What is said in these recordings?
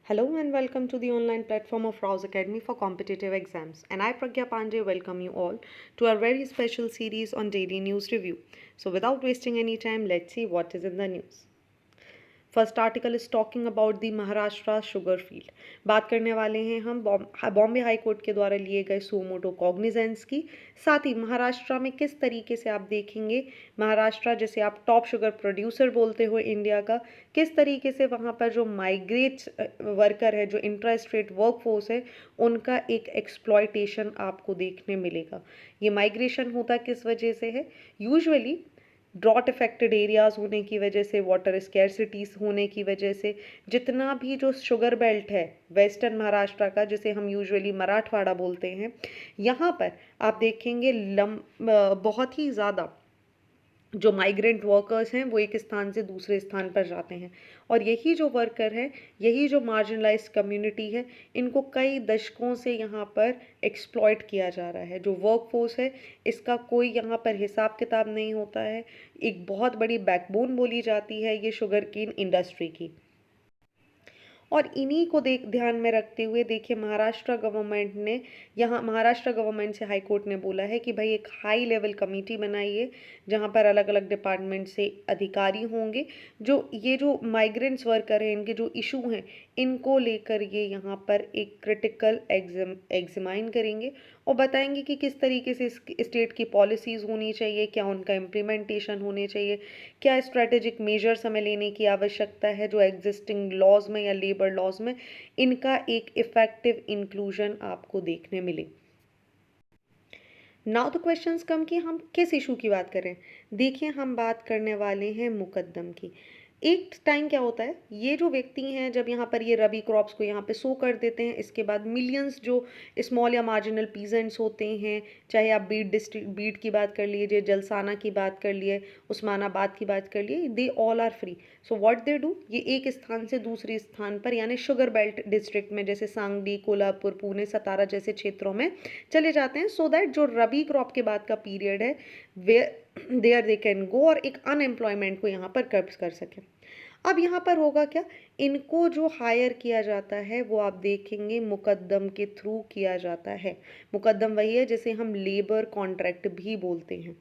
Hello and welcome to the online platform of Rouse Academy for competitive exams. And I, Pragya Pandey, welcome you all to our very special series on daily news review. So, without wasting any time, let's see what is in the news. First article is talking about the Maharashtra sugar field. बात करने वाले हैं हम Bombay high court के द्वारा लिए गए suo motu cognizance की। साथ ही महाराष्ट्र में किस तरीके से आप देखेंगे महाराष्ट्र जैसे आप टॉप शुगर प्रोड्यूसर बोलते हो इंडिया का, किस तरीके से वहाँ पर जो माइग्रेट वर्कर है, जो इंट्रा स्टेट वर्क फोर्स है, उनका एक एक्सप्लॉयटेशन आपको देखने मिलेगा। ये माइग्रेशन होता किस वजह से है? यूजुअली ड्रॉट इफेक्टेड एरियाज होने की वजह से, वाटर स्कैरसिटीज होने की वजह से, जितना भी जो शुगर बेल्ट है वेस्टर्न महाराष्ट्र का, जिसे हम यूजुअली मराठवाड़ा बोलते हैं, यहाँ पर आप देखेंगे बहुत ही ज़्यादा जो माइग्रेंट वर्कर्स हैं वो एक स्थान से दूसरे स्थान पर जाते हैं। और यही जो वर्कर है, यही जो मार्जिनलाइज्ड कम्युनिटी है, इनको कई दशकों से यहाँ पर एक्सप्लॉइट किया जा रहा है। जो वर्क फोर्स है, इसका कोई यहाँ पर हिसाब किताब नहीं होता है। एक बहुत बड़ी बैकबोन बोली जाती है ये शुगर केन इंडस्ट्री की। और इन्हीं को ध्यान में रखते हुए देखिए महाराष्ट्र गवर्नमेंट ने महाराष्ट्र गवर्नमेंट से हाई कोर्ट ने बोला है कि भाई एक हाई लेवल कमेटी बनाइए जहाँ पर अलग अलग डिपार्टमेंट से अधिकारी होंगे, जो ये जो माइग्रेंट्स वर्कर हैं, इनके जो इशू हैं, इनको लेकर ये यहाँ पर एक क्रिटिकल एग्जामाइन करेंगे और बताएंगे कि किस तरीके से स्टेट की पॉलिसीज़ होनी चाहिए, क्या उनका इम्प्लीमेंटेशन होने चाहिए, क्या स्ट्रेटेजिक मेजर्स हमें लेने की आवश्यकता है जो एग्जिस्टिंग लॉज में या लेबर लॉज में, इनका एक इफेक्टिव इंक्लूजन आपको देखने मिले। नाउ द क्वेश्चंस कम कि हम किस इशू की बात करें। देखिए हम बात करने वाले हैं मुकद्दम की। एक टाइम क्या होता है, ये जो व्यक्ति हैं जब यहाँ पर ये रबी क्रॉप्स को यहाँ पे सो कर देते हैं, इसके बाद मिलियंस जो स्मॉल या मार्जिनल पीजेंट्स होते हैं, चाहे आप बीड की बात कर लीजिए, जलसाना की बात कर लिए, उस्मानाबाद की बात कर लिए, they all are free. So what they do, ये एक स्थान से दूसरे स्थान पर यानी शुगर बेल्ट डिस्ट्रिक्ट में जैसे सांगली, कोल्हापुर, पुणे, सतारा जैसे क्षेत्रों में चले जाते हैं, सो दैट जो रबी क्रॉप के बाद का पीरियड है way there they can go और एक अनएम्प्लॉयमेंट को यहाँ पर कर्ब कर सकें। अब यहाँ पर होगा क्या, इनको जो हायर किया जाता है वो आप देखेंगे मुकद्दम के थ्रू किया जाता है। मुकद्दम वही है जिसे हम लेबर कॉन्ट्रैक्ट भी बोलते हैं।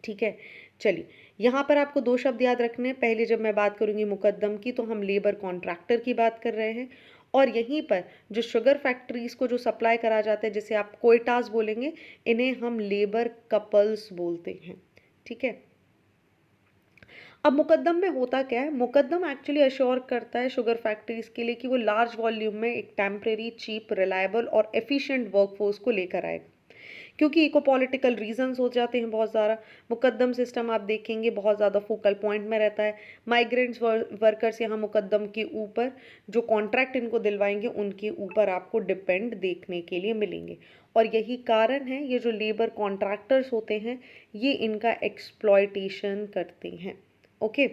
ठीक है, चलिए यहाँ पर आपको दो शब्द याद रखने हैं। पहले जब मैं बात करूँगी मुकद्दम की तो हम लेबर कॉन्ट्रैक्टर की बात कर रहे हैं, और यहीं पर जो शुगर फैक्ट्रीज को जो सप्लाई करा जाता है, जैसे आप कोयटास बोलेंगे, इन्हें हम लेबर कपल्स बोलते हैं। ठीक है, अब मुकद्दम में होता क्या है, मुकद्दम एक्चुअली अश्योर करता है शुगर फैक्ट्रीज के लिए कि वो लार्ज वॉल्यूम में एक टेम्परेरी, चीप, रिलायबल और एफिशिएंट वर्कफोर्स को लेकर आएगा। क्योंकि इको पॉलिटिकल रीजंस हो जाते हैं बहुत ज़्यादा, मुकद्दम सिस्टम आप देखेंगे बहुत ज़्यादा फोकल पॉइंट में रहता है। माइग्रेंट्स वर्कर्स यहाँ मुकद्दम के ऊपर जो कॉन्ट्रैक्ट इनको दिलवाएंगे उनके ऊपर आपको डिपेंड देखने के लिए मिलेंगे, और यही कारण है ये जो लेबर कॉन्ट्रैक्टर्स होते हैं ये इनका एक्सप्लॉयटेशन करते हैं। ओके,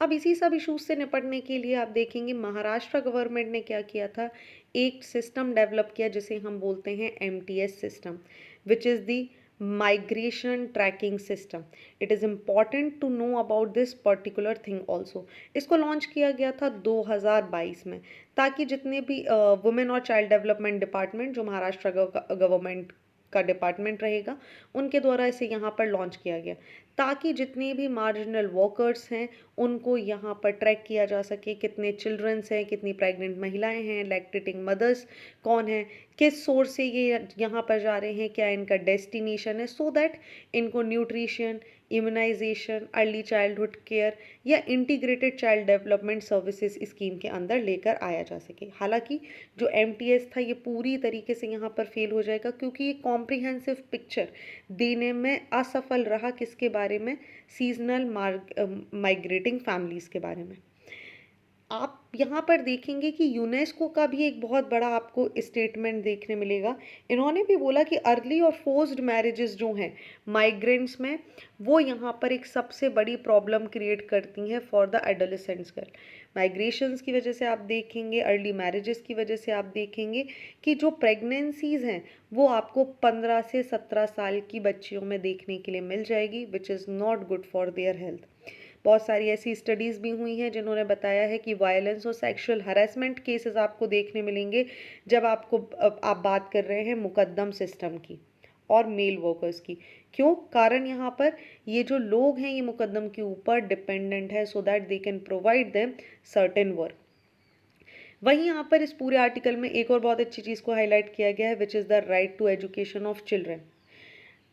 अब इसी सब इश्यूज से निपटने के लिए आप देखेंगे महाराष्ट्र गवर्नमेंट ने क्या किया था, एक सिस्टम डेवलप किया जिसे हम बोलते हैं MTS system, which is the migration tracking system. It is important to know about this particular thing also. इसको लॉन्च किया गया था 2022 में, ताकि जितने भी वुमेन और चाइल्ड डेवलपमेंट डिपार्टमेंट जो महाराष्ट्र गवर्नमेंट का डिपार्टमेंट रहेगा, उनके द्वारा इसे यहाँ पर लॉन्च किया गया, ताकि जितने भी मार्जिनल वर्कर्स हैं उनको यहाँ पर ट्रैक किया जा सके, कितने चिल्ड्रंस हैं, कितनी प्रेग्नेंट महिलाएं हैं, लैक्टेटिंग मदर्स कौन है, किस सोर्स से ये यहाँ पर जा रहे हैं, क्या इनका डेस्टिनेशन है, सो दैट इनको nutrition, immunisation, early childhood care या integrated child development services scheme के अंदर लेकर आया जा सके। हालांकि जो MTS था ये पूरी तरीके से यहाँ पर फेल हो जाएगा, क्योंकि ये कॉम्प्रिहेंसिव पिक्चर देने में असफल रहा। किसके बारे में? सीजनल माइग्रेटिंग फैमिलीज़ के बारे में। आप यहाँ पर देखेंगे कि यूनेस्को का भी एक बहुत बड़ा आपको स्टेटमेंट देखने मिलेगा। इन्होंने भी बोला कि अर्ली और फोर्स्ड मैरिजेस जो हैं माइग्रेंट्स में, वो यहाँ पर एक सबसे बड़ी प्रॉब्लम क्रिएट करती हैं for the adolescents girl. Migrations की वजह से आप देखेंगे, अर्ली मैरिजेस की वजह से आप देखेंगे कि जो प्रेगनेंसीज़ हैं वो आपको 15 से 17 साल की बच्चियों में देखने के लिए मिल जाएगी, which is not good for their health. बहुत सारी ऐसी स्टडीज़ भी हुई हैं जिन्होंने बताया है कि वायलेंस और सेक्सुअल हरासमेंट केसेस आपको देखने मिलेंगे जब आप बात कर रहे हैं मुकद्दम सिस्टम की और मेल वर्कर्स की। क्यों? कारण यहाँ पर ये जो लोग हैं ये मुकद्दम के ऊपर डिपेंडेंट है so that they can provide them certain work. वहीं यहाँ पर इस पूरे आर्टिकल में एक और बहुत अच्छी चीज़ को हाईलाइट किया गया है which is the right to education of children.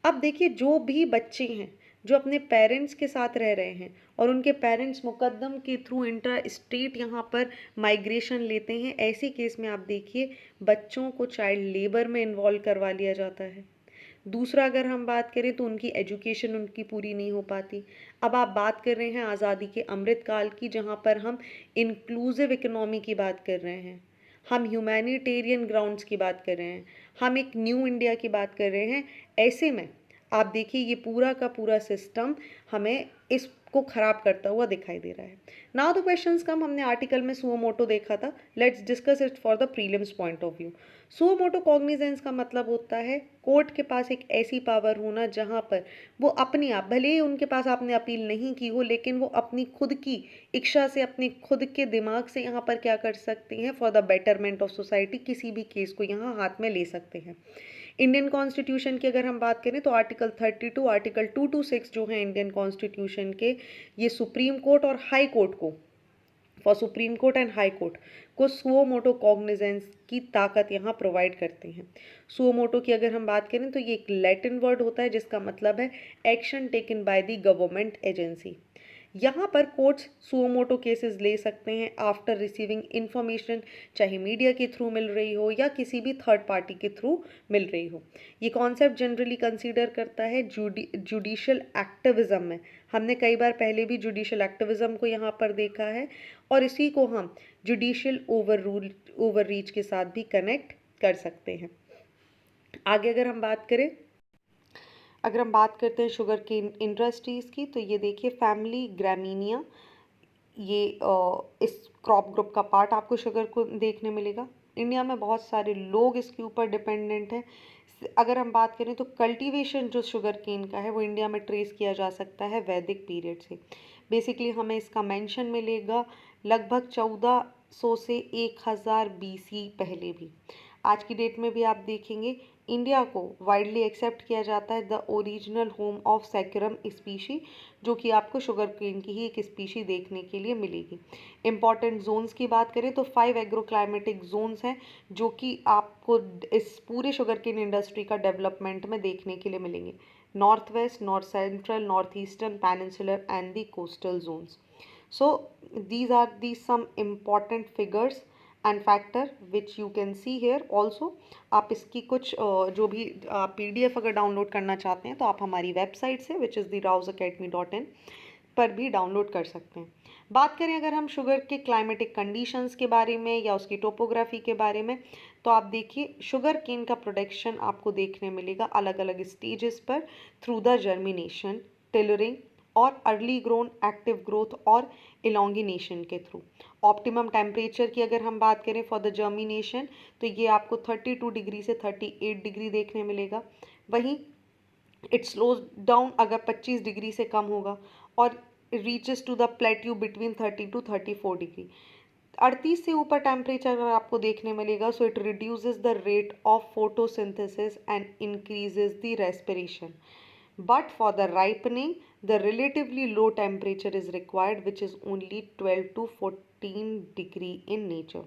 अब देखिए, जो भी बच्चे हैं जो अपने पेरेंट्स के साथ रह रहे हैं और उनके पेरेंट्स मुकद्दम के थ्रू इंट्रा स्टेट यहाँ पर माइग्रेशन लेते हैं, ऐसे केस में आप देखिए बच्चों को चाइल्ड लेबर में इन्वॉल्व करवा लिया जाता है। दूसरा, अगर हम बात करें तो उनकी एजुकेशन उनकी पूरी नहीं हो पाती। अब आप बात कर रहे हैं आज़ादी के अमृत काल की, जहाँ पर हम इंक्लूसिव इकोनॉमी की बात कर रहे हैं, हम ह्यूमैनिटेरियन ग्राउंड्स की बात कर रहे हैं, हम एक न्यू इंडिया की बात कर रहे हैं। ऐसे में आप देखिए ये पूरा का पूरा सिस्टम हमें इसको खराब करता हुआ दिखाई दे रहा है। नाउ द क्वेश्चंस कम, हमने आर्टिकल में सुओ मोटो देखा था, let's discuss it for the prelims point of view. Suo motu cognizance का मतलब होता है कोर्ट के पास एक ऐसी पावर होना जहां पर वो अपनी आप, भले ही उनके पास आपने अपील नहीं की हो, लेकिन वो अपनी खुद की इच्छा से, अपने खुद के दिमाग से यहाँ पर क्या कर सकते हैं, for the betterment of society किसी भी केस को यहाँ हाथ में ले सकते हैं। इंडियन कॉन्स्टिट्यूशन की अगर हम बात करें तो आर्टिकल 32, आर्टिकल 2 to 6 जो है इंडियन कॉन्स्टिट्यूशन के, ये सुप्रीम कोर्ट और हाई कोर्ट को, for supreme court and high court को सुओ मोटो कॉग्निजेंस की ताकत यहाँ प्रोवाइड करते हैं। सुओ मोटो की अगर हम बात करें तो ये एक लैटिन वर्ड होता है जिसका मतलब है action taken by the government agency. यहाँ पर कोर्ट्स सुओ मोटो केसेस ले सकते हैं आफ्टर रिसीविंग इंफॉर्मेशन, चाहे मीडिया के थ्रू मिल रही हो या किसी भी थर्ड पार्टी के थ्रू मिल रही हो। ये कॉन्सेप्ट जनरली कंसीडर करता है जुडिशियल एक्टिविज्म में। हमने कई बार पहले भी जुडिशियल एक्टिविज्म को यहाँ पर देखा है और इसी को हम जुडिशियल ओवररीच के साथ भी कनेक्ट कर सकते हैं। आगे अगर हम बात करते हैं शुगर की इंडस्ट्रीज़ की, तो ये देखिए फैमिली ग्रामीनिया, ये इस क्रॉप ग्रुप का पार्ट आपको शुगर को देखने मिलेगा। इंडिया में बहुत सारे लोग इसके ऊपर डिपेंडेंट हैं। अगर हम बात करें तो कल्टीवेशन जो शुगर केन का है वो इंडिया में ट्रेस किया जा सकता है वैदिक पीरियड से। बेसिकली हमें इसका मेंशन मिलेगा लगभग 1400 से 1000 BC पहले भी। आज की डेट में भी आप देखेंगे इंडिया को वाइडली एक्सेप्ट किया जाता है the original home of saccharum species, जो कि आपको शुगर केन की ही एक स्पीशी देखने के लिए मिलेगी। इंपॉर्टेंट जोन्स की बात करें तो 5 एग्रोक्लाइमेटिक जोन्स हैं जो कि आपको इस पूरे शुगर केन इंडस्ट्री का डेवलपमेंट में देखने के लिए मिलेंगे। North west, north central, north eastern, peninsular and the coastal zones. So these are the some important figures and factor which you can see here also। आप इसकी कुछ जो भी आप PDF अगर डाउनलोड करना चाहते हैं तो आप हमारी वेबसाइट से which is the rousacademy.in पर भी डाउनलोड कर सकते हैं। बात करें अगर हम शुगर के क्लाइमेटिक कंडीशंस के बारे में या उसकी टोपोग्राफी के बारे में, तो आप देखिए शुगर केन का प्रोडक्शन आपको देखने मिलेगा अलग अलग स्टेजेस पर थ्रू द जर्मिनेशन, टिलरिंग और अर्ली ग्रोन, एक्टिव ग्रोथ और इलोंगिनेशन के थ्रू। ऑप्टिमम टेम्परेचर की अगर हम बात करें फॉर द जर्मिनेशन तो ये आपको 32 डिग्री से 38 डिग्री देखने मिलेगा। वहीं इट स्लोज डाउन अगर 25 डिग्री से कम होगा और reaches to the plateau between 30 to 34 degree. 38 से ऊपर टेम्परेचर अगर आपको देखने मिलेगा so it reduces the rate of photosynthesis and increases the respiration. But for the ripening, the relatively low temperature is required, which is only 12 to 14 degree in nature।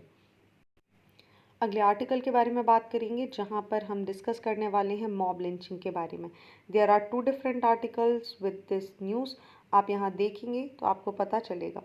अगले article के बारे में बात करेंगे जहां पर हम डिस्कस करने वाले हैं मॉब लिंचिंग के बारे में। There are 2 different articles with this news. आप यहाँ देखेंगे तो आपको पता चलेगा।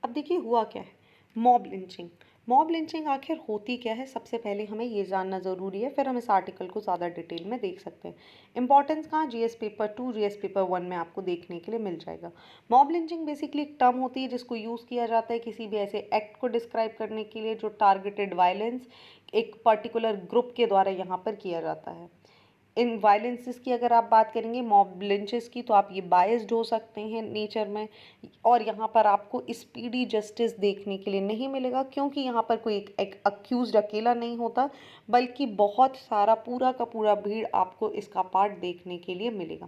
अब देखिए हुआ क्या है मॉब लिंचिंग। मॉब लिंचिंग आखिर होती क्या है, सबसे पहले हमें ये जानना ज़रूरी है, फिर हम इस आर्टिकल को ज़्यादा डिटेल में देख सकते हैं। इंपॉर्टेंस कहाँ, GS पेपर 2, GS पेपर 1 में आपको देखने के लिए मिल जाएगा। मॉब लिंचिंग बेसिकली एक टर्म होती है जिसको यूज़ किया जाता है किसी भी ऐसे एक्ट को डिस्क्राइब करने के लिए जो टारगेटेड वायलेंस एक पर्टिकुलर ग्रुप के द्वारा यहाँ पर किया जाता है। इन वायलेंसेस की अगर आप बात करेंगे मॉब लिंचेस की, तो आप ये बायस्ड हो सकते हैं नेचर में और यहाँ पर आपको स्पीडी जस्टिस देखने के लिए नहीं मिलेगा क्योंकि यहाँ पर कोई एक अक्यूज्ड अकेला नहीं होता बल्कि बहुत सारा पूरा का पूरा भीड़ आपको इसका पार्ट देखने के लिए मिलेगा।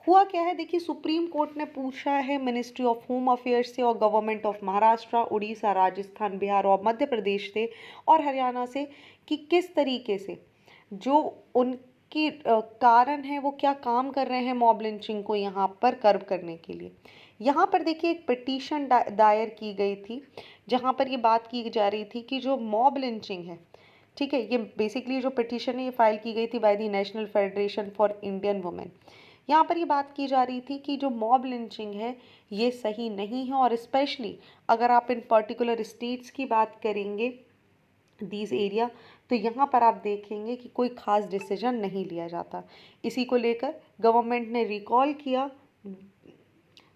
हुआ क्या है, देखिए सुप्रीम कोर्ट ने पूछा है मिनिस्ट्री ऑफ होम अफेयर्स से और गवर्नमेंट ऑफ महाराष्ट्र, उड़ीसा, राजस्थान, बिहार और मध्य प्रदेश से और हरियाणा से कि किस तरीके से जो उनके कारण है वो क्या काम कर रहे हैं मॉब लिंचिंग को यहाँ पर कर्व करने के लिए। यहाँ पर देखिए एक पिटीशन दायर की गई थी जहाँ पर ये बात की जा रही थी कि जो मॉब लिंचिंग है, ठीक है, ये बेसिकली जो पिटीशन है ये फाइल की गई थी by the national federation for Indian women. यहाँ पर ये बात की जा रही थी कि जो मॉब लिंचिंग है ये सही नहीं है, और स्पेशली अगर आप इन पर्टिकुलर स्टेट्स की बात करेंगे दीज एरिया, तो यहाँ पर आप देखेंगे कि कोई खास डिसीजन नहीं लिया जाता। इसी को लेकर गवर्नमेंट ने रिकॉल किया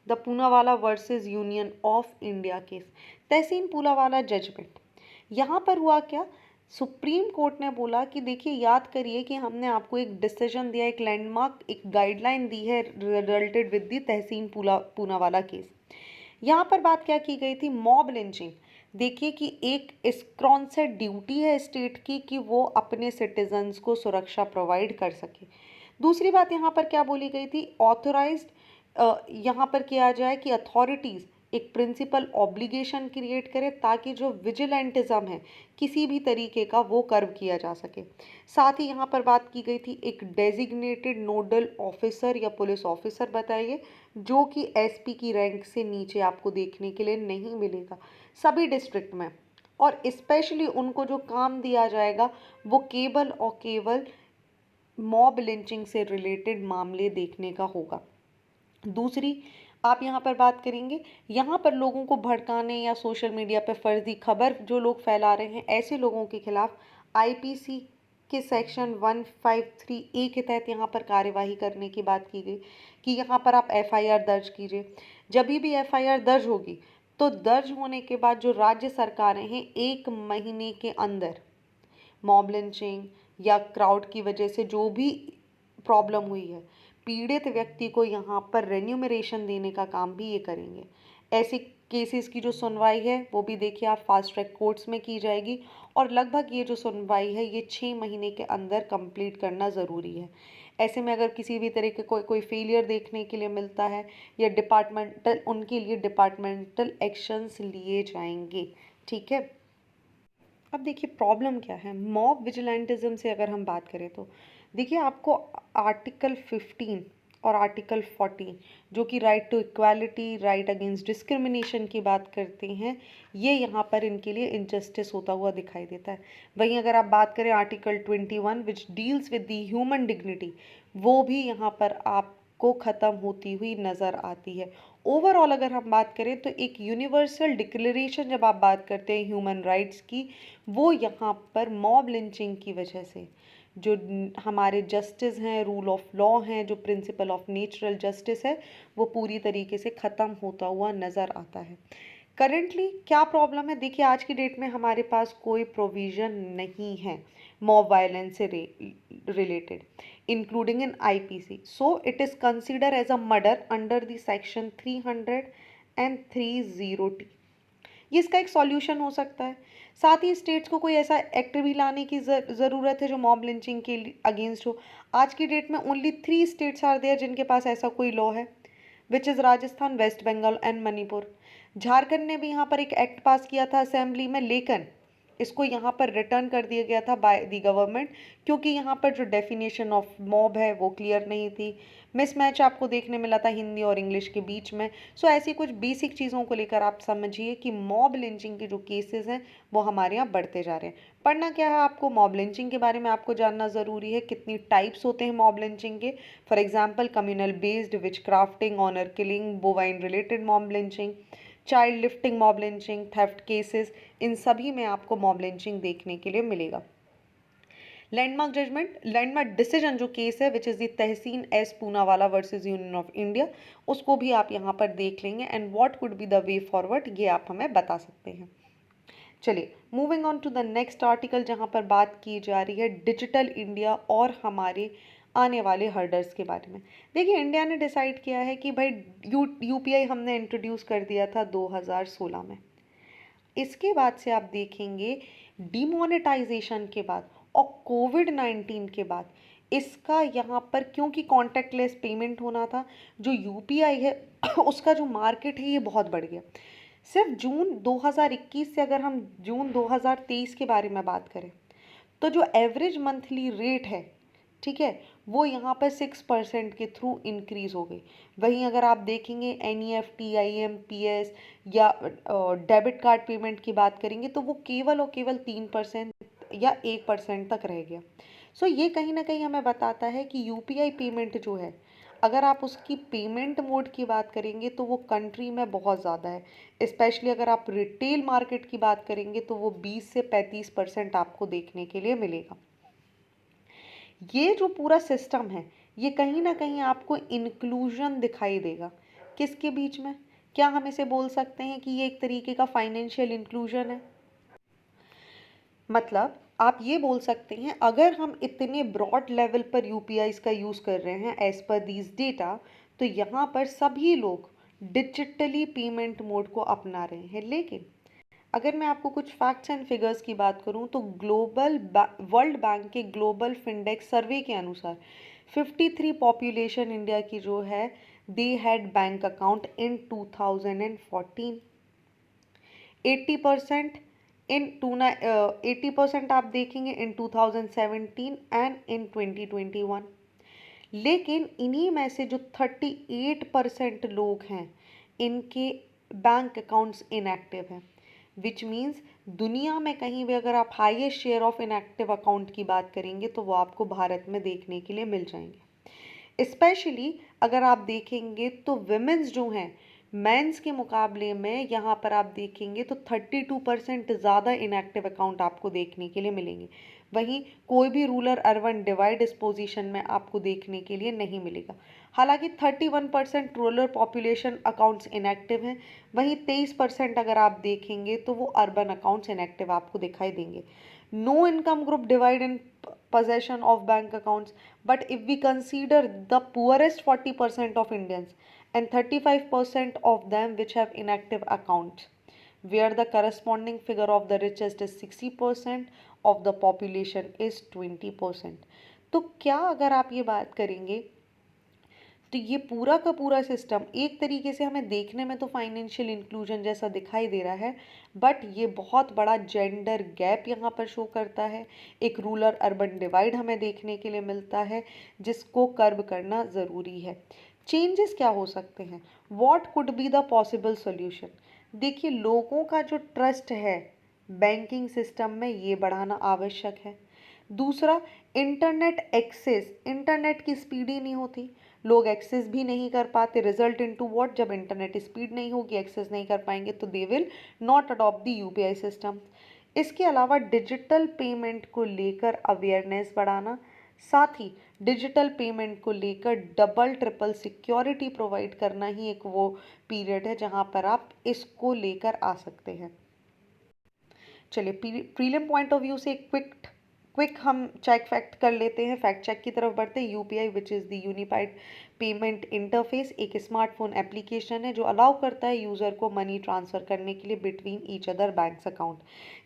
the Poonawalla versus Union of India case, Tehseen Poonawalla judgement. यहाँ पर हुआ क्या, सुप्रीम कोर्ट ने बोला कि देखिए याद करिए कि हमने आपको एक डिसीजन दिया, एक लैंडमार्क, एक गाइडलाइन दी है related with the Tehseen Poonawalla case. यहाँ पर बात क्या की गई थी, मॉब लिंचिंग। देखिए कि एक स्क्रॉन से ड्यूटी है स्टेट की कि वो अपने सिटीजन्स को सुरक्षा प्रोवाइड कर सके। दूसरी बात यहाँ पर क्या बोली गई थी, ऑथोराइज्ड यहाँ पर किया जाए कि अथॉरिटीज़ एक प्रिंसिपल ऑब्लिगेशन क्रिएट करे ताकि जो विजिलेंटिज्म है किसी भी तरीके का वो कर्व किया जा सके। साथ ही यहाँ पर बात की गई थी एक डेजिग्नेटेड नोडल ऑफिसर या पुलिस ऑफिसर बताइए, जो कि एसपी की रैंक से नीचे आपको देखने के लिए नहीं मिलेगा सभी डिस्ट्रिक्ट में, और स्पेशली उनको जो काम दिया जाएगा वो केवल और केवल मॉब लिंचिंग से रिलेटेड मामले देखने का होगा। दूसरी आप यहाँ पर बात करेंगे, यहाँ पर लोगों को भड़काने या सोशल मीडिया पर फर्जी खबर जो लोग फैला रहे हैं ऐसे लोगों के खिलाफ आईपीसी के सेक्शन 153A के तहत यहाँ पर कार्यवाही करने की बात की गई कि यहाँ पर आप एफआईआर दर्ज कीजिए। जब भी एफआईआर दर्ज होगी तो दर्ज होने के बाद जो राज्य सरकारें हैं 1 महीने के अंदर मॉब लिंचिंग या क्राउड की वजह से जो भी प्रॉब्लम हुई है पीड़ित व्यक्ति को यहाँ पर रेन्यूमरेशन देने का काम भी ये करेंगे। ऐसे केसेस की जो सुनवाई है वो भी देखिए आप फास्ट ट्रैक कोर्ट्स में की जाएगी, और लगभग ये जो सुनवाई है ये 6 महीने के अंदर कंप्लीट करना ज़रूरी है। ऐसे में अगर किसी भी तरह के कोई फेलियर देखने के लिए मिलता है या डिपार्टमेंटल, उनके लिए डिपार्टमेंटल एक्शंस लिए जाएंगे, ठीक है। अब देखिए प्रॉब्लम क्या है, मॉब विजिलेंटिज्म से अगर हम बात करें तो देखिए आपको आर्टिकल 15 और आर्टिकल 14 जो कि right to equality, right against discrimination की बात करते हैं, ये यहाँ पर इनके लिए इनजस्टिस होता हुआ दिखाई देता है। वहीं अगर आप बात करें article 21 which deals with the human dignity, वो भी यहाँ पर आपको ख़त्म होती हुई नज़र आती है। ओवरऑल अगर हम बात करें तो एक यूनिवर्सल डिक्लेरेशन जब आप बात करते हैं ह्यूमन राइट्स की, वो यहाँ पर मॉब लिंचिंग की वजह से जो हमारे जस्टिस हैं, रूल ऑफ लॉ हैं, जो प्रिंसिपल ऑफ नेचुरल जस्टिस है, वो पूरी तरीके से ख़त्म होता हुआ नज़र आता है। करेंटली क्या प्रॉब्लम है, देखिए आज की डेट में हमारे पास कोई प्रोविज़न नहीं है मॉब वायलेंस से related including in IPC, so it is consider as a murder under the section 330T। ये इसका एक सॉल्यूशन हो सकता है। साथ ही स्टेट्स को कोई ऐसा एक्ट भी लाने की ज़रूरत है जो मॉब लिंचिंग के अगेंस्ट हो। आज की डेट में ओनली 3 स्टेट्स आर देयर जिनके पास ऐसा कोई लॉ है, which is Rajasthan, West Bengal and Manipur. Jharkhand ने भी यहाँ पर एक एक्ट पास किया था असेंबली में, लेकिन इसको यहाँ पर रिटर्न कर दिया गया था बाय द गवर्नमेंट, क्योंकि यहाँ पर जो डेफिनेशन ऑफ मॉब है वो क्लियर नहीं थी। मिसमैच आपको देखने मिला था हिंदी और इंग्लिश के बीच में। सो ऐसी कुछ बेसिक चीज़ों को लेकर आप समझिए कि मॉब लिंचिंग के जो केसेस हैं वो हमारे यहाँ बढ़ते जा रहे हैं। पढ़ना क्या है आपको, मॉब लिंचिंग के बारे में आपको जानना ज़रूरी है, कितनी टाइप्स होते हैं मॉब लिंचिंग के। For example communal based, witch crafting, honour killing, bovine related mob lynching, child lifting mob lynching, theft cases, इन सभी में आपको मॉब लिंचिंग देखने के लिए मिलेगा। लैंडमार्क जजमेंट, लैंडमार्क डिसीजन जो केस है which is the Tahseen S Poonawalla versus Union of India, उसको भी आप यहाँ पर देख लेंगे and what could be the way forward, ये आप हमें बता सकते हैं। चलिए moving on to the next article जहाँ पर बात की जा रही है डिजिटल इंडिया और हमारे आने वाले हर्डर्स के बारे में। देखिए इंडिया ने डिसाइड किया है कि भाई यूपीआई हमने इंट्रोड्यूस कर दिया था 2016 में। इसके बाद से आप देखेंगे डिमोनेटाइजेशन के बाद और कोविड-19 के बाद इसका यहाँ पर क्योंकि कॉन्टैक्टलेस पेमेंट होना था, जो यूपीआई है उसका जो मार्केट है ये बहुत बढ़ गया। सिर्फ जून 2021 से अगर हम जून 2023 के बारे में बात करें तो जो एवरेज मंथली रेट है, ठीक है, वो यहाँ पर 6% के थ्रू इंक्रीज हो गई। वहीं अगर आप देखेंगे एनईएफटी, आईएमपीएस या डेबिट कार्ड पेमेंट की बात करेंगे तो वो केवल और केवल 3% या 1% तक रह गया। सो ये कहीं ना कहीं हमें बताता है कि यूपीआई पेमेंट जो है, अगर आप उसकी पेमेंट मोड की बात करेंगे तो वो कंट्री में बहुत ज़्यादा है। स्पेशली अगर आप रिटेल मार्केट की बात करेंगे तो वो 20 से 35% आपको देखने के लिए मिलेगा। ये जो पूरा सिस्टम है ये कहीं ना कहीं आपको इंक्लूजन दिखाई देगा। किसके बीच में? क्या हम इसे बोल सकते हैं कि ये एक तरीके का फाइनेंशियल इंक्लूजन है? मतलब आप ये बोल सकते हैं, अगर हम इतने ब्रॉड लेवल पर यूपीआईज का यूज़ कर रहे हैं एज पर दीज डेटा, तो यहाँ पर सभी लोग डिजिटली पेमेंट मोड को अपना रहे हैं। लेकिन अगर मैं आपको कुछ फैक्ट्स एंड फिगर्स की बात करूं तो वर्ल्ड बैंक के ग्लोबल फिंडेक्स सर्वे के अनुसार 53 पॉपुलेशन इंडिया की जो है, they had bank account in 2014। 80% इन 80% आप देखेंगे इन 2017 एंड इन 2021। लेकिन इन्हीं में से जो 38% लोग हैं इनके बैंक अकाउंट्स इनएक्टिव हैं, विच मीन्स दुनिया में कहीं भी अगर आप highest share of inactive account की बात करेंगे तो वो आपको भारत में देखने के लिए मिल जाएंगे। स्पेशली अगर आप देखेंगे तो विमेंस जो हैं, मेंस के मुकाबले में यहाँ पर आप देखेंगे तो 32% ज़्यादा इनएक्टिव अकाउंट आपको देखने के लिए मिलेंगे। वहीं कोई भी रूरल अर्बन डिवाइड इस पोजीशन में आपको देखने के लिए नहीं मिलेगा। हालांकि 31% रूरल पॉपुलेशन अकाउंट्स इनएक्टिव हैं, वहीं 23% अगर आप देखेंगे तो वो अर्बन अकाउंट्स इनएक्टिव आपको दिखाई देंगे। No income group divide in possession of bank accounts, but if we consider the poorest 40% of Indians and 35% of them which have inactive accounts, where the corresponding figure of the richest is 60%, of the population is 20%। तो क्या अगर आप ये बात करेंगे तो ये पूरा का पूरा सिस्टम एक तरीके से हमें देखने में तो फाइनेंशियल इंक्लूजन जैसा दिखाई दे रहा है, बट ये बहुत बड़ा जेंडर गैप यहाँ पर शो करता है। एक रूरल अर्बन डिवाइड हमें देखने के लिए मिलता है जिसको कर्ब करना ज़रूरी है। चेंजेस क्या हो सकते हैं? What could be the possible solution? देखिए, लोगों का जो ट्रस्ट है बैंकिंग सिस्टम में ये बढ़ाना आवश्यक है। दूसरा, इंटरनेट एक्सेस, इंटरनेट की स्पीड ही नहीं होती, लोग एक्सेस भी नहीं कर पाते। Result into what? जब इंटरनेट स्पीड नहीं होगी, एक्सेस नहीं कर पाएंगे तो they will not adopt the UPI system. इसके अलावा डिजिटल पेमेंट को लेकर अवेयरनेस बढ़ाना, साथ ही डिजिटल पेमेंट को लेकर डबल ट्रिपल सिक्योरिटी प्रोवाइड करना ही एक वो पीरियड है जहां पर आप इसको लेकर आ सकते हैं। चलिए, प्रीलिम पॉइंट ऑफ व्यू से क्विक हम चेक फैक्ट कर लेते हैं, फैक्ट चेक की तरफ बढ़ते हैं। UPI which is the unified payment interface एक स्मार्टफोन एप्लीकेशन है जो अलाउ करता है यूज़र को मनी ट्रांसफ़र करने के लिए between each other banks account.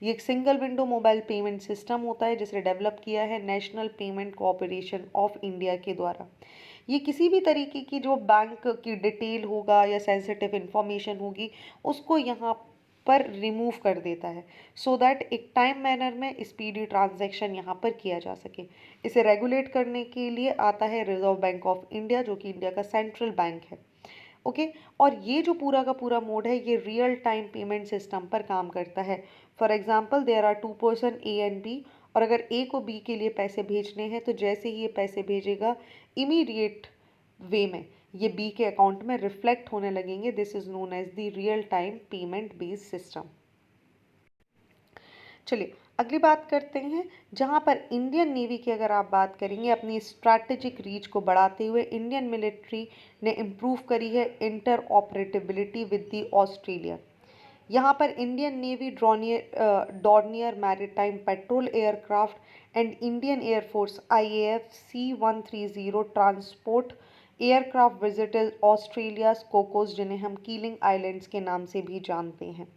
ये एक single window mobile payment system होता है जिसे डेवलप किया है national payment corporation of India के द्वारा। ये किसी भी तरीके की जो बैंक की डिटेल होगा या सेंसिटिव इंफॉर्मेशन होगी उसको यहाँ पर रिमूव कर देता है, सो दैट एक टाइम मैनर में स्पीडी ट्रांजैक्शन यहाँ पर किया जा सके। इसे रेगुलेट करने के लिए आता है रिजर्व बैंक ऑफ इंडिया जो कि इंडिया का सेंट्रल बैंक है। ओके, और ये जो पूरा का पूरा मोड है ये रियल टाइम पेमेंट सिस्टम पर काम करता है। For example, there are two person A and B, और अगर ए को बी के लिए पैसे भेजने हैं तो जैसे ही ये पैसे भेजेगा इमीडिएट वे में ये बी के अकाउंट में रिफ्लेक्ट होने लगेंगे। This is known as the real time payment based system. चलिए, अगली बात करते हैं जहां पर इंडियन नेवी की अगर आप बात करेंगे, अपनी स्ट्रैटेजिक रीच को बढ़ाते हुए इंडियन मिलिट्री ने इम्प्रूव करी है इंटर ऑपरेटिबिलिटी विद द ऑस्ट्रेलिया। यहाँ पर Indian navy Dornier maritime petrol aircraft and Indian air force IAF C-130 transport aircraft visited Australia Cocos, जिन्हें हम कीलिंग आइलैंड्स के नाम से भी जानते हैं।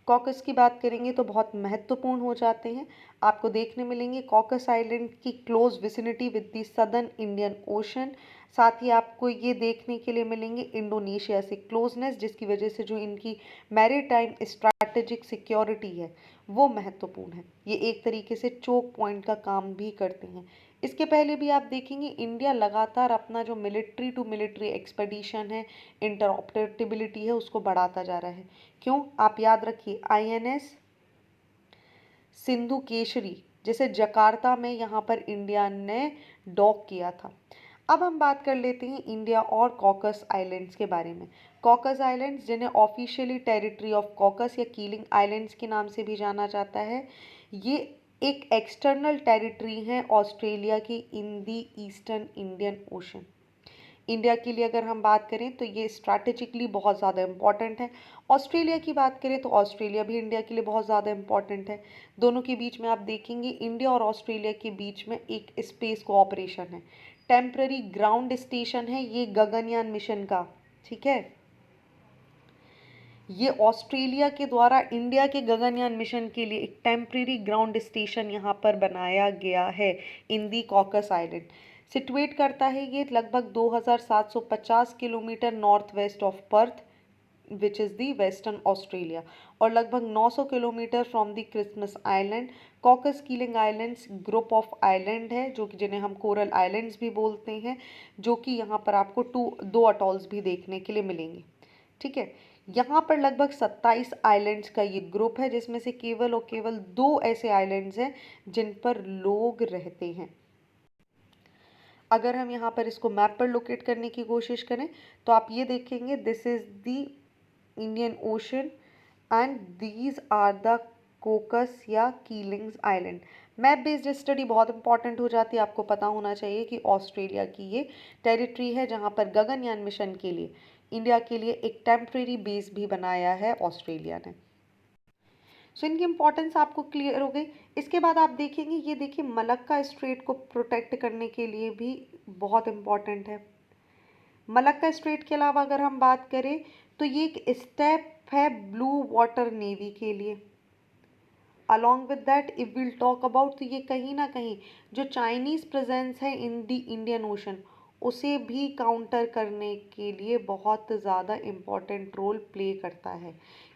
कॉकस की बात करेंगे तो बहुत महत्वपूर्ण हो जाते हैं। आपको देखने मिलेंगे कॉकस आइलैंड की close vicinity with the southern Indian ocean. साथ ही आपको ये देखने के लिए मिलेंगे इंडोनेशिया से क्लोजनेस, जिसकी वजह से जो इनकी मैरीटाइम स्ट्रैटेजिक सिक्योरिटी है वो महत्वपूर्ण है। ये एक तरीके से चोक पॉइंट का काम भी करते हैं। इसके पहले भी आप देखेंगे इंडिया लगातार अपना जो मिलिट्री टू मिलिट्री एक्सपेडिशन है, इंटरऑपरेटिबिलिटी है, उसको बढ़ाता जा रहा है। क्यों? आप याद रखिए आईएनएस सिंधु केशरी जैसे जकार्ता में यहाँ पर इंडिया ने डॉक किया था। अब हम बात कर लेते हैं इंडिया और कॉकस आइलैंड्स के बारे में। कॉकस आइलैंड्स, जिन्हें ऑफिशियली टेरिटरी ऑफ कॉकस या कीलिंग आइलैंड्स के नाम से भी जाना जाता है, ये एक एक्सटर्नल टेरिटरी है ऑस्ट्रेलिया की इन दी ईस्टर्न इंडियन ओशन। इंडिया के लिए अगर हम बात करें तो ये स्ट्रैटेजिकली बहुत ज़्यादा इंपॉर्टेंट है। ऑस्ट्रेलिया की बात करें तो ऑस्ट्रेलिया भी इंडिया के लिए बहुत ज़्यादा इंपॉर्टेंट है। दोनों के बीच में आप देखेंगे इंडिया और ऑस्ट्रेलिया के बीच में एक स्पेस कोऑपरेशन है, टेम्पररी ग्राउंड स्टेशन है ये गगनयान मिशन का। ठीक है, ये ऑस्ट्रेलिया के द्वारा इंडिया के गगनयान मिशन के लिए एक टेम्परेरी ग्राउंड स्टेशन यहाँ पर बनाया गया है इन दी कॉकस आइलैंड। सिचुएट करता है ये लगभग 2750 kilometre north west of Perth which is the western Australia, और लगभग 900 kilometre from the Christmas island. Caucus Keeling islands group of island है जो कि जिन्हें हम कोरल आइलैंड्स भी बोलते हैं, जो कि यहाँ पर आपको दो अटॉल्स भी देखने के लिए मिलेंगे। ठीक है, यहाँ पर लगभग 27 आइलैंड्स का ये ग्रुप है, जिसमें से केवल और केवल 2 ऐसे आइलैंड्स हैं जिन पर लोग रहते हैं। अगर हम यहाँ पर इसको मैप पर लोकेट करने की कोशिश करें तो आप ये देखेंगे this is the Indian Ocean and these are the Cocos या Keelings island. Map based study बहुत इंपॉर्टेंट हो जाती है। आपको पता होना चाहिए कि ऑस्ट्रेलिया की ये टेरिटरी है जहाँ पर गगनयान मिशन के लिए इंडिया के लिए एक टेम्परेरी बेस भी बनाया है ऑस्ट्रेलिया ने। सो इनकी इंपॉर्टेंस आपको क्लियर हो गई। इसके बाद आप देखेंगे, ये देखिए मलक्का स्ट्रेट को प्रोटेक्ट करने के लिए भी बहुत इंपॉर्टेंट है। मलक्का स्ट्रेट के अलावा अगर हम बात करें तो ये एक स्टेप है ब्लू वाटर नेवी के लिए। Along with that if will talk about, तो ये कहीं ना कहीं जो चाइनीज़ प्रेजेंस है इन दी इंडियन ओशन उसे भी काउंटर करने के लिए बहुत ज़्यादा इम्पॉर्टेंट रोल प्ले करता है,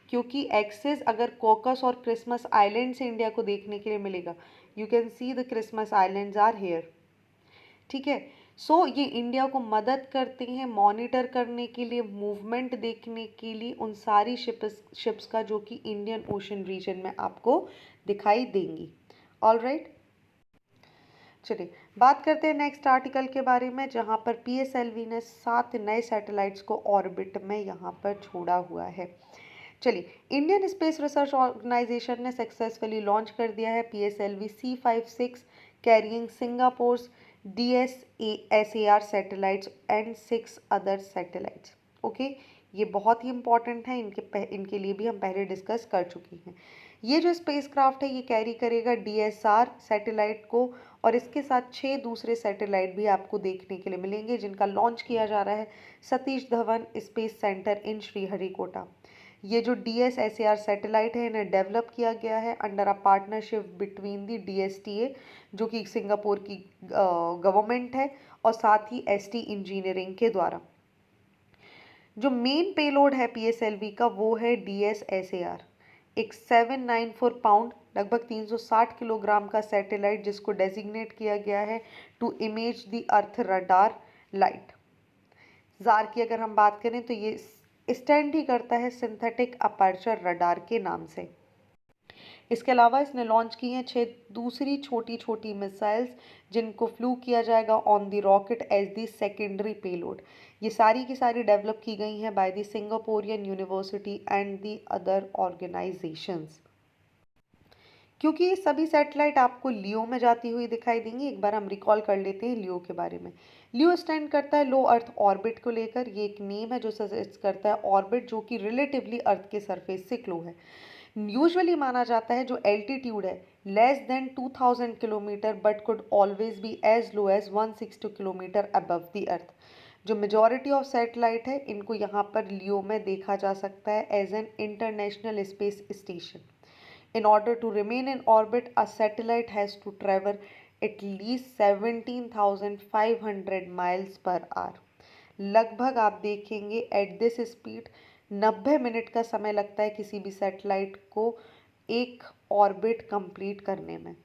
क्योंकि एक्सेस अगर कॉकस और क्रिसमस आइलैंड से इंडिया को देखने के लिए मिलेगा, you can see the Christmas islands are here. ठीक है, सो ये इंडिया को मदद करते हैं मॉनिटर करने के लिए, मूवमेंट देखने के लिए उन सारी शिप्स का जो कि इंडियन ओशन रीजन में आपको दिखाई देंगी। ऑल राइट, चलिए बात करते हैं नेक्स्ट आर्टिकल के बारे में, जहाँ पर पीएसएलवी ने 7 नए सैटेलाइट्स को ऑर्बिट में यहाँ पर छोड़ा हुआ है। चलिए, इंडियन स्पेस रिसर्च ऑर्गेनाइजेशन ने सक्सेसफुली लॉन्च कर दिया है PSLV C56 carrying Singapore DSAR satellites and 6 other satellites. Okay, ये बहुत ही इंपॉर्टेंट है, इनके लिए भी हम पहले डिस्कस कर चुके हैं। ये जो स्पेसक्राफ्ट है ये कैरी करेगा DSR सैटेलाइट को, और इसके साथ 6 दूसरे सैटेलाइट भी आपको देखने के लिए मिलेंगे जिनका लॉन्च किया जा रहा है सतीश धवन स्पेस सेंटर इन श्रीहरिकोटा। ये जो DSAR सैटेलाइट है इन्हें डेवलप किया गया है under a partnership between the DSTA जो कि सिंगापुर की गवर्नमेंट है, और साथ ही ST इंजीनियरिंग के द्वारा। जो मेन पेलोड है पीएसएलवी का वो है DSAR, एक 794 पाउंड लगभग 360 किलोग्राम का सैटेलाइट जिसको डेजिग्नेट किया गया है to image the earth radar light. जार की अगर हम बात करें तो ये स्टैंड ही करता है सिंथेटिक अपर्चर रडार के नाम से। इसके अलावा इसने लॉन्च की हैं 6 दूसरी छोटी छोटी मिसाइल्स जिनको फ्लू किया जाएगा on the rocket as the secondary payload. ये सारी की सारी डेवलप की गई हैं by the Singaporean university and the other organisations. क्योंकि ये सभी सैटेलाइट आपको लियो में जाती हुई दिखाई देंगी, एक बार हम रिकॉल कर लेते हैं लियो के बारे में। लियो स्टैंड करता है लो अर्थ ऑर्बिट को लेकर। ये एक नेम है जो सजेस्ट करता है ऑर्बिट जो कि रिलेटिवली अर्थ के सरफेस से क्लो है। यूजुअली माना जाता है जो एल्टीट्यूड है less than 2000 kilometre but could always be as low as 160 kilometre above the earth. जो मेजॉरिटी ऑफ सैटेलाइट है इनको यहाँ पर लियो में देखा जा सकता है as an international space station. In order to remain in orbit, a satellite has to travel at least 17,500 miles per hour. लगभग आप देखेंगे एट दिस स्पीड 90 मिनट का समय लगता है किसी भी सैटेलाइट को एक ऑर्बिट कंप्लीट करने में.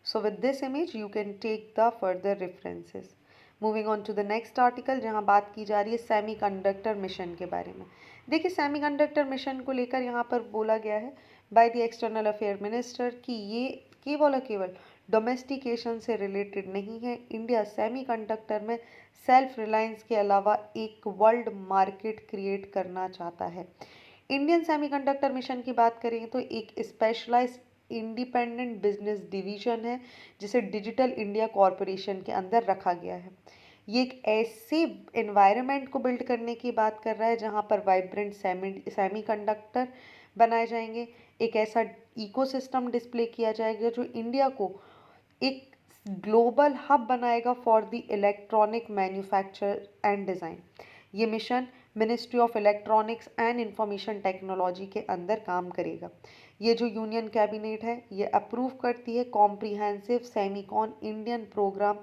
So with this image you can take the further references. Moving on to the next article जहाँ बात की जा रही है सेमीकंडक्टर मिशन के बारे में. देखिए सेमीकंडक्टर मिशन को लेकर यहाँ पर बोला गया है by the external affair minister कि ये केवल डोमेस्टिकेशन से रिलेटेड नहीं है. इंडिया सेमीकंडक्टर में सेल्फ रिलायंस के अलावा एक वर्ल्ड मार्केट क्रिएट करना चाहता है. इंडियन सेमीकंडक्टर मिशन की बात करें तो एक स्पेशलाइज्ड इंडिपेंडेंट बिजनेस डिवीजन है जिसे डिजिटल इंडिया कॉरपोरेशन के अंदर रखा गया है. ये एक ऐसे एनवायरनमेंट को बिल्ड करने की बात कर रहा है जहां पर वाइब्रेंट सेमीकंडक्टर बनाए जाएंगे. एक ऐसा इकोसिस्टम डिस्प्ले किया जाएगा जो इंडिया को एक ग्लोबल हब बनाएगा for the electronic manufacture and design. ये mission ministry of electronics and information technology के अंदर काम करेगा. ये जो यूनियन कैबिनेट है ये अप्रूव करती है comprehensive Semicon Indian programme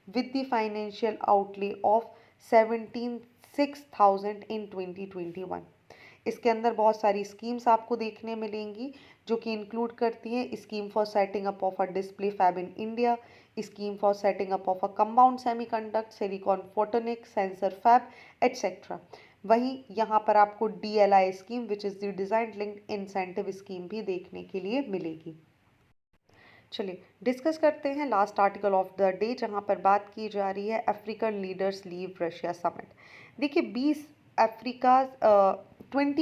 with the financial outlay of 76,000 in 2021. इसके अंदर बहुत सारी स्कीम्स आपको देखने मिलेंगी जो कि इंक्लूड करती हैं scheme for setting up of a display fab in India, scheme for setting up of a compound semiconductor, silicon photonic sensor fab etcetera. वहीं यहाँ पर आपको DLI scheme which is the design linked incentive scheme भी देखने के लिए मिलेगी. चलिए डिस्कस करते हैं last article of the day जहाँ पर बात की जा रही है African leaders leave Russia summit. देखिए 20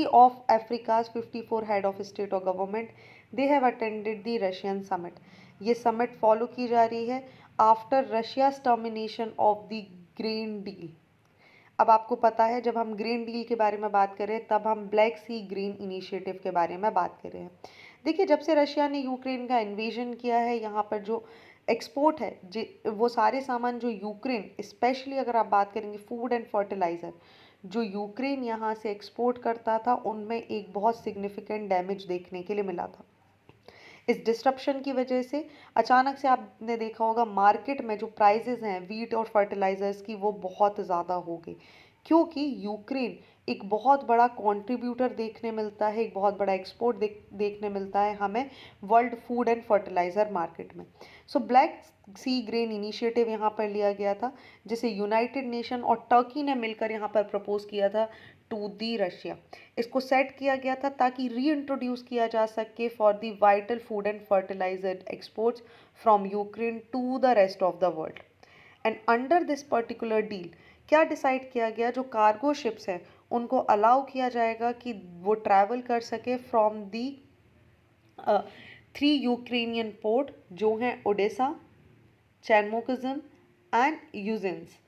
of Africa's 54 head of state और government they have attended the Russian summit. ये समिट फॉलो की जा रही है after Russia's termination of the green deal. अब आपको पता है जब हम ग्रीन डील के बारे में बात करें तब हम ब्लैक सी ग्रीन इनिशिएटिव के बारे में बात कर रहे हैं. देखिए जब से रशिया ने यूक्रेन का इन्वेजन किया है यहाँ पर जो एक्सपोर्ट है वो सारे सामान जो यूक्रेन स्पेशली अगर आप बात करेंगे फूड एंड फर्टिलाइज़र जो यूक्रेन यहाँ से एक्सपोर्ट करता था उनमें एक बहुत सिग्निफिकेंट डैमेज देखने के लिए मिला था. इस डिस्ट्रप्शन की वजह से अचानक से आपने देखा होगा मार्केट में जो प्राइजेस हैं वीट और फर्टिलाइजर्स की वो बहुत ज़्यादा हो गई क्योंकि यूक्रेन एक बहुत बड़ा कंट्रीब्यूटर देखने मिलता है, एक बहुत बड़ा एक्सपोर्ट देखने मिलता है हमें world food and fertiliser market में. सो ब्लैक सी ग्रेन इनिशिएटिव यहाँ पर लिया गया था जिसे यूनाइटेड नेशन और टर्की ने मिलकर यहाँ पर प्रपोज किया था टू दी रशिया. इसको सेट किया गया था ताकि रीइंट्रोड्यूस किया जा सके for the vital food and fertiliser exports from Ukraine to the rest of the world. And under this particular deal क्या डिसाइड किया गया जो कार्गो शिप्स हैं उनको अलाउ किया जाएगा कि वो ट्रैवल कर सके फ्रॉम दी 3 यूक्रेनियन पोर्ट जो हैं ओडेसा, चैरमोकजम एंड यूजेंस.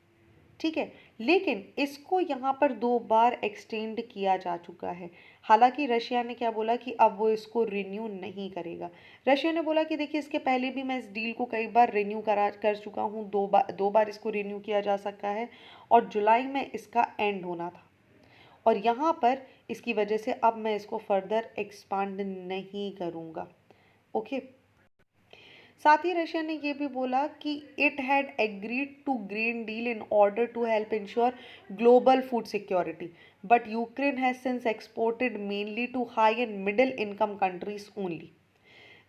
ठीक है, लेकिन इसको यहाँ पर 2 बार एक्सटेंड किया जा चुका है. हालांकि रशिया ने क्या बोला कि अब वो इसको रिन्यू नहीं करेगा. रशिया ने बोला कि देखिए इसके पहले भी मैं इस डील को कई बार रिन्यू कर चुका हूँ, 2 बार इसको रिन्यू किया जा सकता है और जुलाई में इसका एंड होना था और यहाँ पर इसकी वजह से अब मैं इसको फर्दर एक्सपांड नहीं करूँगा. ओके. साथ ही रशिया ने ये भी बोला कि it had agreed to green deal in order to help ensure global food security but Ukraine has since exported mainly to high and middle income countries only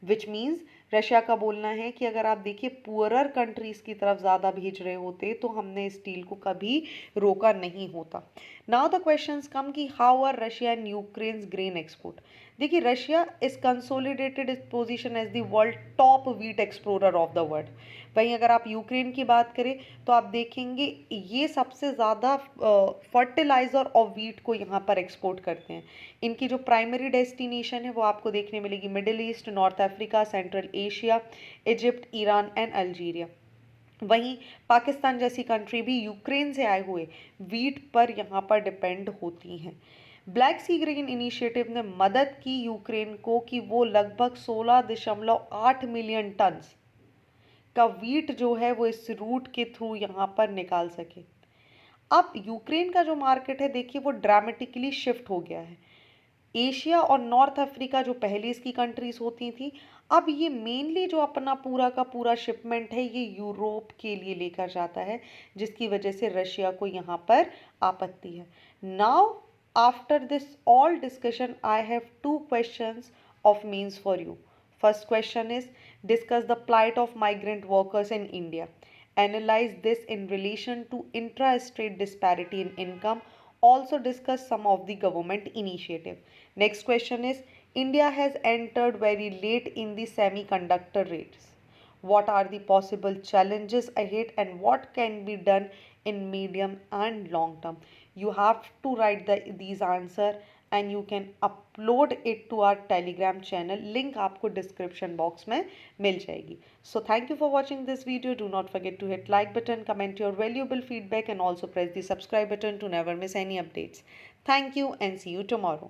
which means Russia का बोलना है कि अगर आप देखिए पुअरर कंट्रीज़ की तरफ ज़्यादा भेज रहे होते तो हमने इस डील को कभी रोका नहीं होता. नाउ द क्वेश्चंस कम कि how are Russia and Ukraine's grain export. देखिए Russia is consolidated is position as the world top wheat explorer of the world. वहीं अगर आप यूक्रेन की बात करें तो आप देखेंगे ये सबसे ज़्यादा फर्टिलाइज़र और वीट को यहाँ पर एक्सपोर्ट करते हैं. इनकी जो प्राइमरी डेस्टिनेशन है वो आपको देखने मिलेगी middle east, north Africa, central Asia, Egypt, Iran and Algeria. वहीं पाकिस्तान जैसी कंट्री भी यूक्रेन से आए हुए वीट पर यहाँ पर डिपेंड होती हैं. ब्लैक सी ग्रीन इनिशिएटिव ने मदद की यूक्रेन को कि वो लगभग 16.8 मिलियन टन्स का वीट जो है वो इस रूट के थ्रू यहाँ पर निकाल सके. अब यूक्रेन का जो मार्केट है देखिए वो ड्रामेटिकली शिफ्ट हो गया है। एशिया और नॉर्थ अफ्रीका जो पहले इसकी कंट्रीज होती थी, अब ये मेनली जो अपना पूरा का पूरा शिपमेंट है ये यूरोप के लिए लेकर जाता है, जिसकी वजह से रशिया को यहाँ पर आपत्ति है। Now after this all discussion I have two questions of means for you. First question is, discuss the plight of migrant workers in India. Analyze this in relation to intra-state disparity in income. Also discuss some of the government initiative. Next question is, India has entered very late in the semiconductor race. What are the possible challenges ahead and what can be done in medium and long term? You have to write these answer and you can upload it to our telegram channel. Link आपको description box में मिल जाएगी. So thank you for watching this video. Do not forget to hit like button, comment your valuable feedback and also press the subscribe button to never miss any updates. Thank you and see you tomorrow.